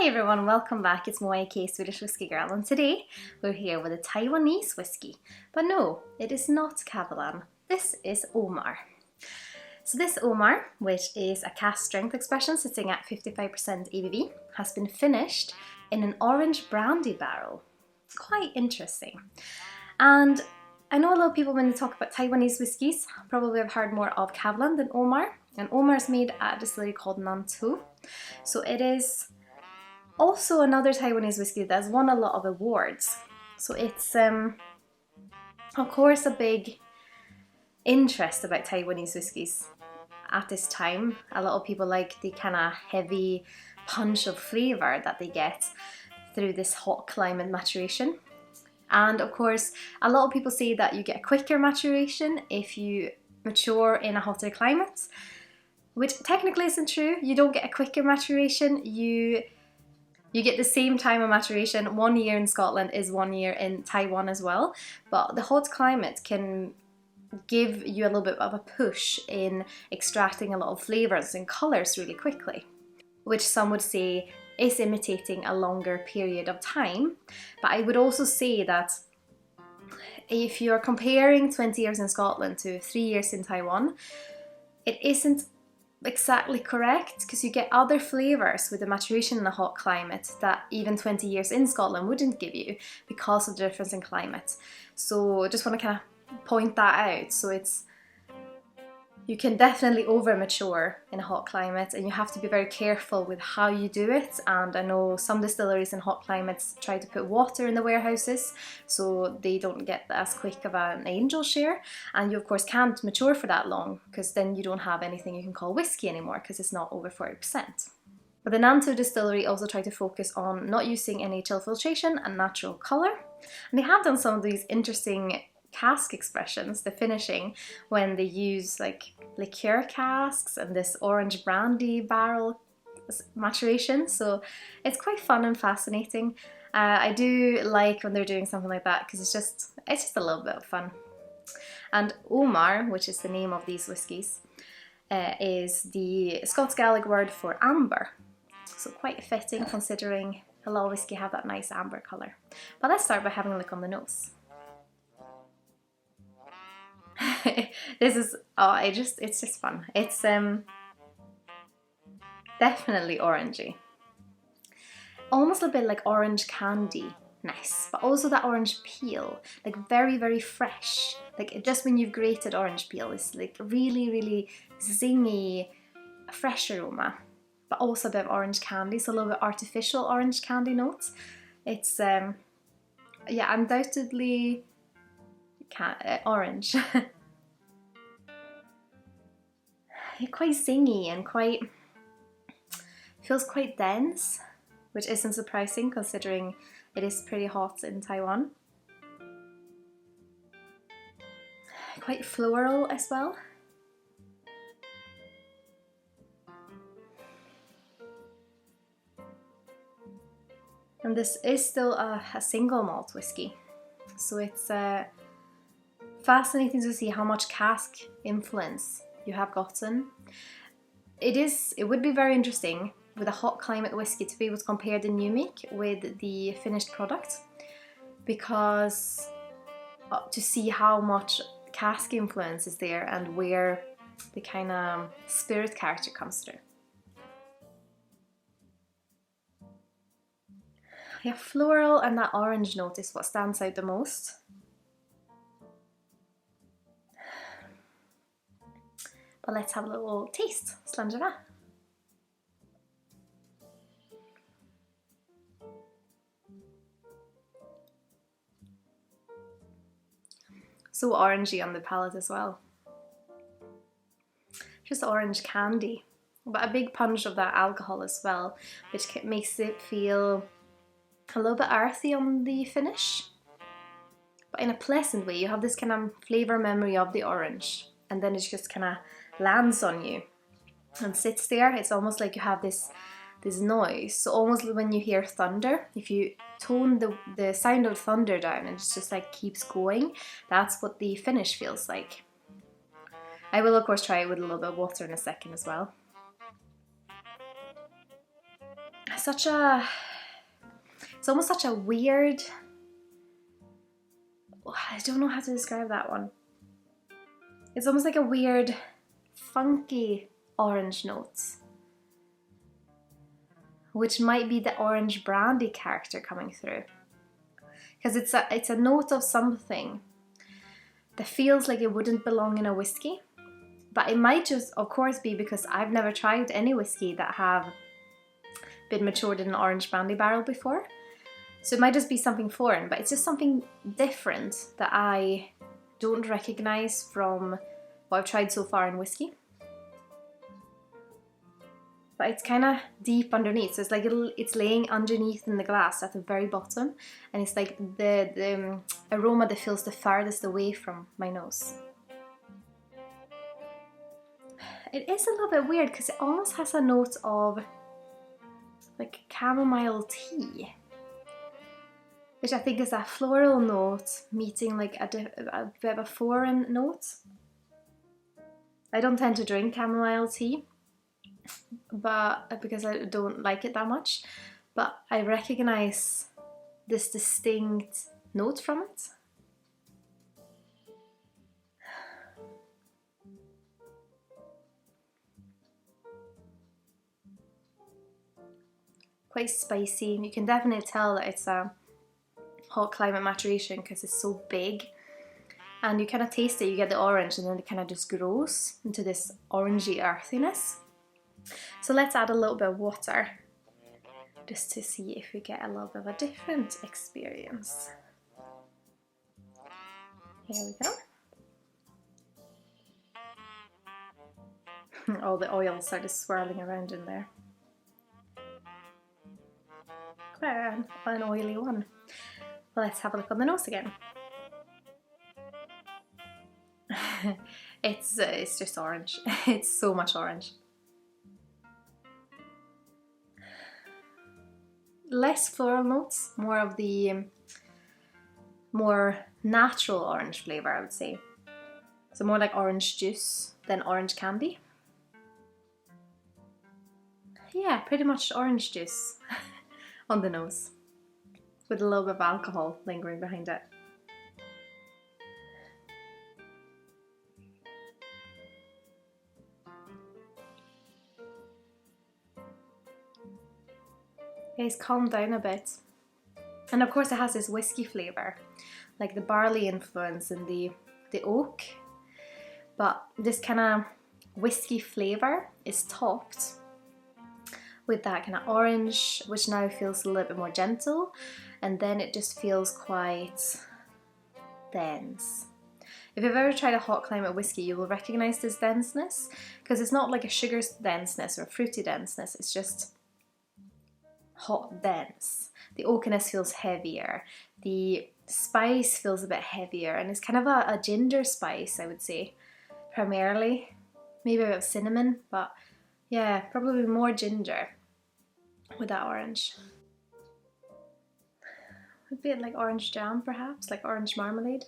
Hi everyone, welcome back. It's Moa aka Swedish Whiskey Girl, and today we're here with a Taiwanese whiskey. But no, it is not Catalan. This is Omar. So this Omar, which is a cask strength expression sitting at 55% ABV, has been finished in an orange brandy barrel. It's quite interesting. And I know a lot of people, when they talk about Taiwanese whiskies, probably have heard more of Kavalan than Omar. And Omar is made at a distillery called Nantou. So it is also another Taiwanese whiskey that's won a lot of awards. So it's of course a big interest about Taiwanese whiskies at this time. A lot of people like the kind of heavy punch of flavour that they get through this hot climate maturation. And of course, a lot of people say that you get a quicker maturation if you mature in a hotter climate, which technically isn't true. You don't get a quicker maturation. You get the same time of maturation. 1 year in Scotland is 1 year in Taiwan as well. But the hot climate can give you a little bit of a push in extracting a lot of flavours and colours really quickly, which some would say is imitating a longer period of time. But I would also say that if you're comparing 20 years in Scotland to 3 years in Taiwan, it isn't exactly correct, because you get other flavours with the maturation in a hot climate that even 20 years in Scotland wouldn't give you because of the difference in climate. So just want to kind of point that out. So you can definitely over mature in a hot climate, and you have to be very careful with how you do it. And I know some distilleries in hot climates try to put water in the warehouses so they don't get as quick of an angel share, and you of course can't mature for that long, because then you don't have anything you can call whiskey anymore, because it's not over 40%. But the Nantou distillery also try to focus on not using any chill filtration and natural colour, and they have done some of these interesting cask expressions, the finishing, when they use like liqueur casks and this orange brandy barrel maturation. So it's quite fun and fascinating. I do like when they're doing something like that, because it's just a little bit of fun. And Omar, which is the name of these whiskies, is the Scots Gaelic word for amber. So quite fitting, considering a lot of whiskey have that nice amber colour. But let's start by having a look on the nose. This is, it's just fun. It's definitely orangey. Almost a bit like orange candy. Nice. But also that orange peel, like very, very fresh. Like just when you've grated orange peel, it's like really, really zingy, fresh aroma. But also a bit of orange candy, so a little bit artificial orange candy notes. It's, yeah, undoubtedly orange. Quite zingy and feels quite dense, which isn't surprising considering it is pretty hot in Taiwan. Quite floral as well. And this is still a single malt whiskey, so it's fascinating to see how much cask influence you have gotten. It would be very interesting with a hot climate whiskey to be able to compare the new make with the finished product, because to see how much cask influence is there and where the kind of spirit character comes through. Yeah, floral and that orange note is what stands out the most. But let's have a little taste. Slanjava. So orangey on the palate as well. Just orange candy, but a big punch of that alcohol as well, which makes it feel a little bit earthy on the finish, but in a pleasant way. You have this kind of flavour memory of the orange, and then it just kind of lands on you and sits there. It's almost like you have this noise. So almost when you hear thunder, if you tone the sound of thunder down and it just like keeps going, that's what the finish feels like. I will of course try it with a little bit of water in a second as well. it's almost such a weird, I don't know how to describe that one. It's almost like a weird, funky orange note, which might be the orange brandy character coming through. Because it's a note of something that feels like it wouldn't belong in a whiskey. But it might just, of course, be because I've never tried any whiskey that have been matured in an orange brandy barrel before. So it might just be something foreign, but it's just something different that I don't recognize from what I've tried so far in whiskey. But it's kind of deep underneath, so it's like it's laying underneath in the glass at the very bottom, and it's like the aroma that feels the farthest away from my nose. It is a little bit weird because it almost has a note of like chamomile tea, which I think is a floral note meeting like a bit of a foreign note. I don't tend to drink chamomile tea, but because I don't like it that much, but I recognize this distinct note from it. Quite spicy. You can definitely tell that it's a hot climate maturation because it's so big, and you kind of taste it, you get the orange, and then it kind of just grows into this orangey earthiness. So let's add a little bit of water just to see if we get a little bit of a different experience. Here we go. All the oil started swirling around in there. Quite an oily one. Well, let's have a look on the nose again. It's just orange. It's so much orange. Less floral notes, more of the more natural orange flavour, I would say. So more like orange juice than orange candy. Yeah, pretty much orange juice on the nose, with a little bit of alcohol lingering behind it. It's calmed down a bit. And of course it has this whiskey flavour, like the barley influence and the oak. But this kind of whiskey flavour is topped with that kind of orange, which now feels a little bit more gentle. And then it just feels quite dense. If you've ever tried a hot climate whiskey, you will recognise this denseness, because it's not like a sugar denseness or a fruity denseness, it's just hot dense. The oakiness feels heavier, the spice feels a bit heavier, and it's kind of a ginger spice, I would say, primarily. Maybe a bit of cinnamon, but yeah, probably more ginger with that orange. A bit like orange jam, perhaps, like orange marmalade.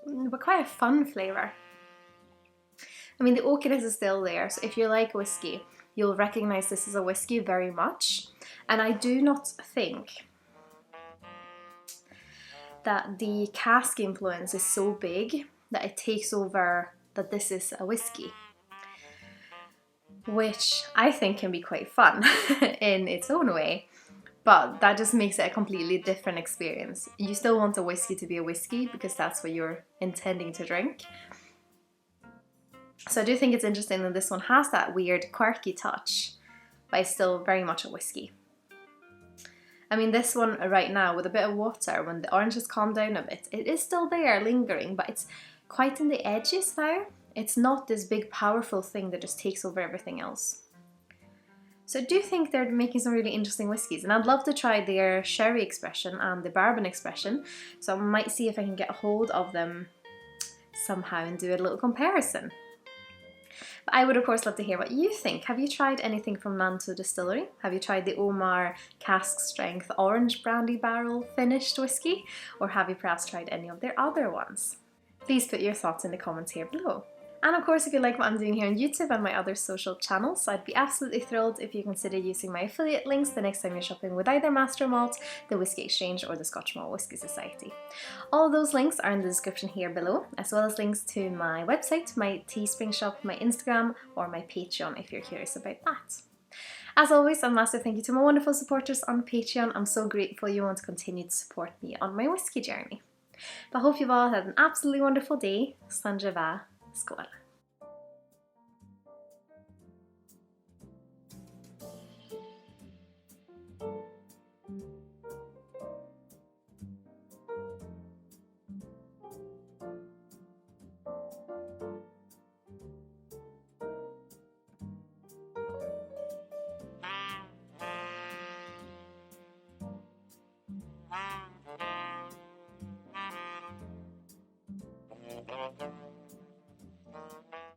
But quite a fun flavour. I mean, the oakiness is still there, so if you like whiskey, you'll recognise this as a whiskey very much. And I do not think that the cask influence is so big that it takes over that this is a whiskey, which I think can be quite fun in its own way, but that just makes it a completely different experience. You still want a whiskey to be a whiskey because that's what you're intending to drink. So I do think it's interesting that this one has that weird quirky touch, but it's still very much a whiskey. I mean, this one right now with a bit of water, when the orange has calmed down a bit, it is still there lingering, but it's quite in the edges now. It's not this big powerful thing that just takes over everything else. So I do think they're making some really interesting whiskies, and I'd love to try their sherry expression and the bourbon expression, so I might see if I can get a hold of them somehow and do a little comparison. But I would of course love to hear what you think. Have you tried anything from Nanto Distillery? Have you tried the Omar cask strength orange brandy barrel finished whiskey? Or have you perhaps tried any of their other ones? Please put your thoughts in the comments here below. And of course, if you like what I'm doing here on YouTube and my other social channels, I'd be absolutely thrilled if you consider using my affiliate links the next time you're shopping with either Master Malt, the Whisky Exchange, or the Scotch Malt Whisky Society. All those links are in the description here below, as well as links to my website, my Teespring shop, my Instagram, or my Patreon if you're curious about that. As always, a massive thank you to my wonderful supporters on Patreon. I'm so grateful you want to continue to support me on my whisky journey. But I hope you've all had an absolutely wonderful day. Sanjava. Skål!